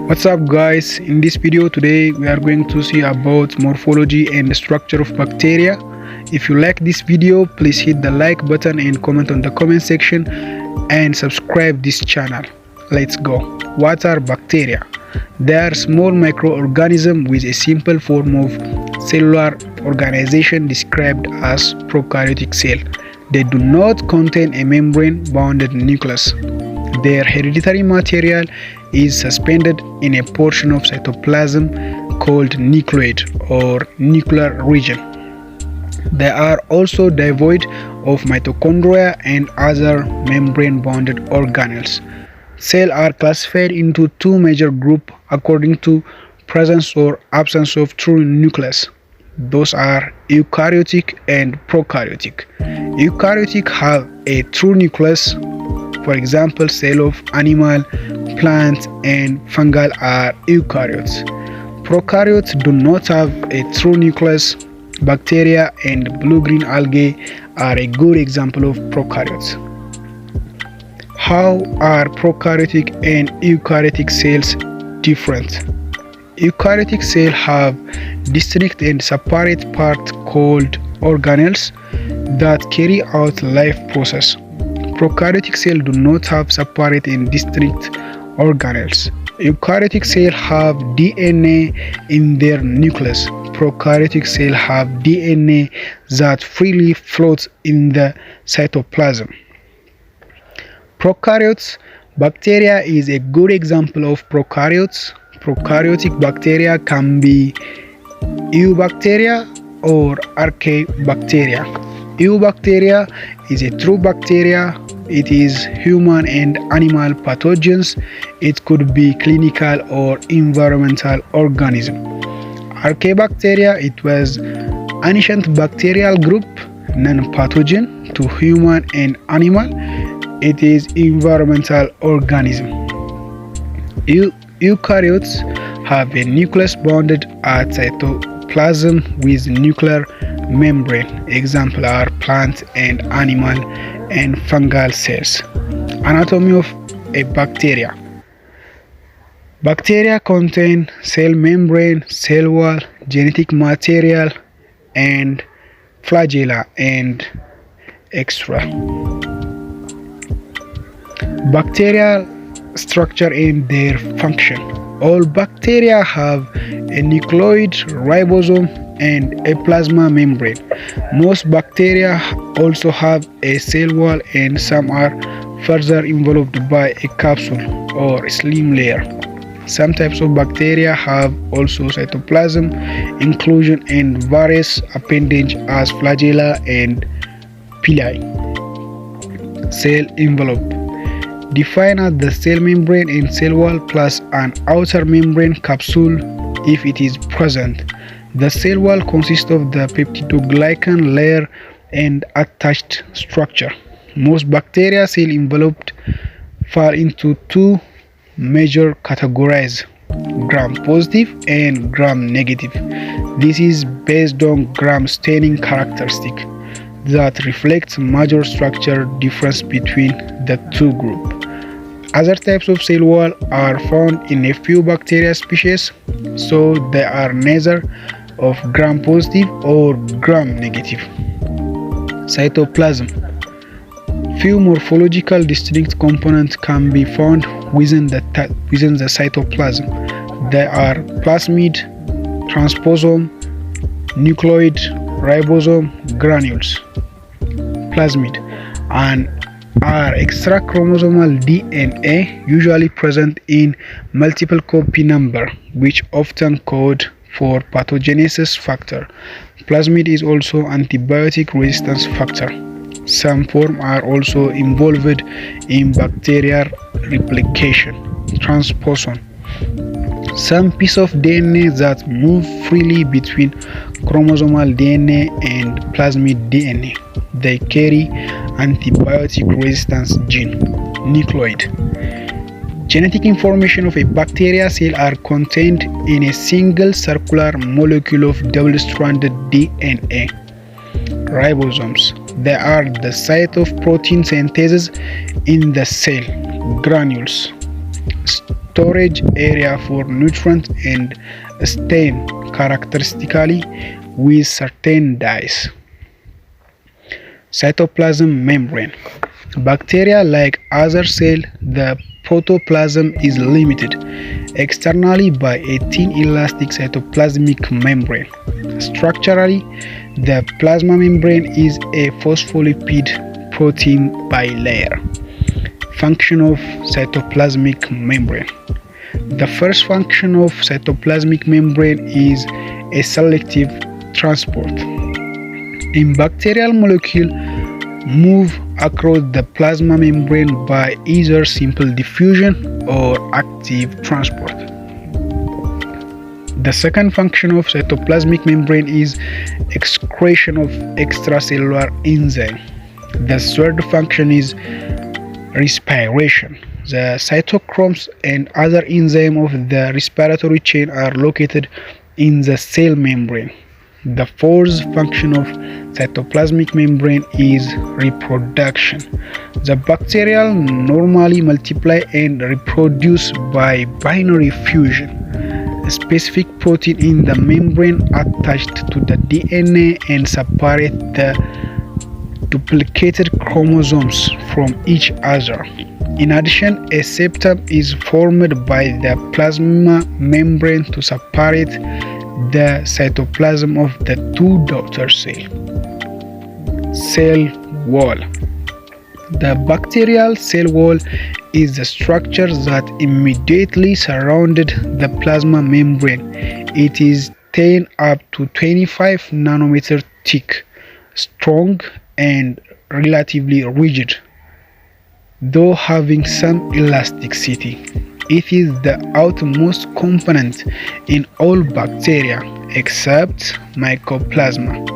What's up guys, in this video today we are going to see about morphology and the structure of bacteria. If you like this video, please hit the like button and comment on the comment section and subscribe this channel. Let's go. What are bacteria? They are small microorganisms with a simple form of cellular organization described as prokaryotic cell. They do not contain a membrane-bounded nucleus. Their hereditary material is suspended in a portion of cytoplasm called nucleoid or nuclear region. They are also devoid of mitochondria and other membrane-bounded organelles. Cells are classified into two major groups according to presence or absence of true nucleus. Those are eukaryotic and prokaryotic. Eukaryotic have a true nucleus. For example, cells of animal, plants, and fungi are eukaryotes. Prokaryotes do not have a true nucleus. Bacteria and blue-green algae are a good example of prokaryotes. How are prokaryotic and eukaryotic cells different? Eukaryotic cells have distinct and separate parts called organelles that carry out life process. Prokaryotic cells do not have separate and distinct organelles. Eukaryotic cells have DNA in their nucleus. Prokaryotic cells have DNA that freely floats in the cytoplasm. Prokaryotes. Bacteria is a good example of prokaryotes. Prokaryotic bacteria can be eubacteria or archaebacteria. Eubacteria is a true bacteria. It is human and animal pathogens. It could be clinical or environmental organism. Archaebacteria, it was ancient bacterial group, non-pathogen to human and animal. It is environmental organism. Eukaryotes have a nucleus bounded at cytoplasm with nuclear membrane. Examples are plant and animal and fungal cells. Anatomy of a bacteria. Bacteria contain cell membrane, cell wall, genetic material, and flagella and extra. Bacterial structure and their function. All bacteria have a nucleoid, ribosome, and a plasma membrane. Most bacteria also have a cell wall, and some are further enveloped by a capsule or slim layer. Some types of bacteria have also cytoplasm inclusion and various appendages as flagella and pili. Cell envelope. Defined as the cell membrane and cell wall plus an outer membrane capsule if it is present. The cell wall consists of the peptidoglycan layer and attached structure. Most bacteria cell enveloped fall into two major categories, gram-positive and gram-negative. This is based on gram-staining characteristic that reflects major structure difference between the two groups. Other types of cell wall are found in a few bacteria species, so they are neither of gram-positive or gram-negative. Cytoplasm. Few morphological distinct components can be found within the cytoplasm. They are plasmid, transposon, nucleoid, ribosome, granules. Plasmid and are extra chromosomal DNA usually present in multiple copy number, which often code for pathogenesis factor. Plasmid is also antibiotic resistance factor. Some forms are also involved in bacterial replication. Transposon. Some piece of DNA that move freely between chromosomal DNA and plasmid DNA. They carry antibiotic resistance gene. Nucleoid. Genetic information of a bacteria cell are contained in a single circular molecule of double-stranded DNA. Ribosomes. They are the site of protein synthesis in the cell. Granules. storage area for nutrients and stain characteristically with certain dyes. Cytoplasm membrane. Bacteria, like other cells, the protoplasm is limited externally by a thin elastic cytoplasmic membrane. Structurally, the plasma membrane is a phospholipid protein bilayer. Function of cytoplasmic membrane. The first function of cytoplasmic membrane is a selective transport. In bacterial molecule move across the plasma membrane by either simple diffusion or active transport. The second function of cytoplasmic membrane is excretion of extracellular enzyme. The third function is respiration. The cytochromes and other enzymes of the respiratory chain are located in the cell membrane. The fourth function of cytoplasmic membrane is reproduction. The bacteria normally multiply and reproduce by binary fusion. A specific protein in the membrane attached to the DNA and separate the duplicated chromosomes from each other. In addition, a septum is formed by the plasma membrane to separate the cytoplasm of the two daughter cells. Cell wall. The bacterial cell wall is the structure that immediately surrounded the plasma membrane. It is 10 up to 25 nanometer thick, strong, and relatively rigid, though having some elasticity. It is the outermost component in all bacteria except Mycoplasma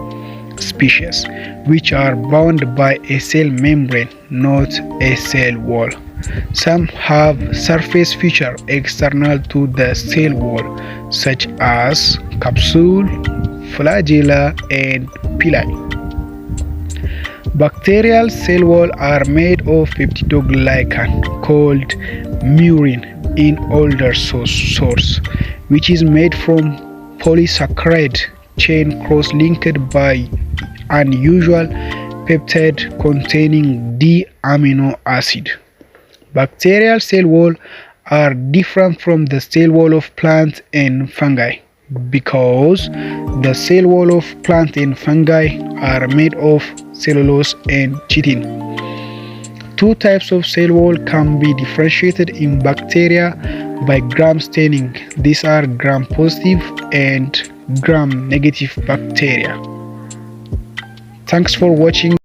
species, which are bound by a cell membrane, not a cell wall. Some have surface features external to the cell wall, such as capsule, flagella, and pili. Bacterial cell walls are made of peptidoglycan called murin in older source, which is made from polysaccharide chain cross-linked by unusual peptide containing D-amino acid. Bacterial cell walls are different from the cell wall of plants and fungi because the cell wall of plants and fungi are made of cellulose and chitin. Two types of cell wall can be differentiated in bacteria by gram staining. These are gram-positive and gram-negative bacteria. Thanks for watching.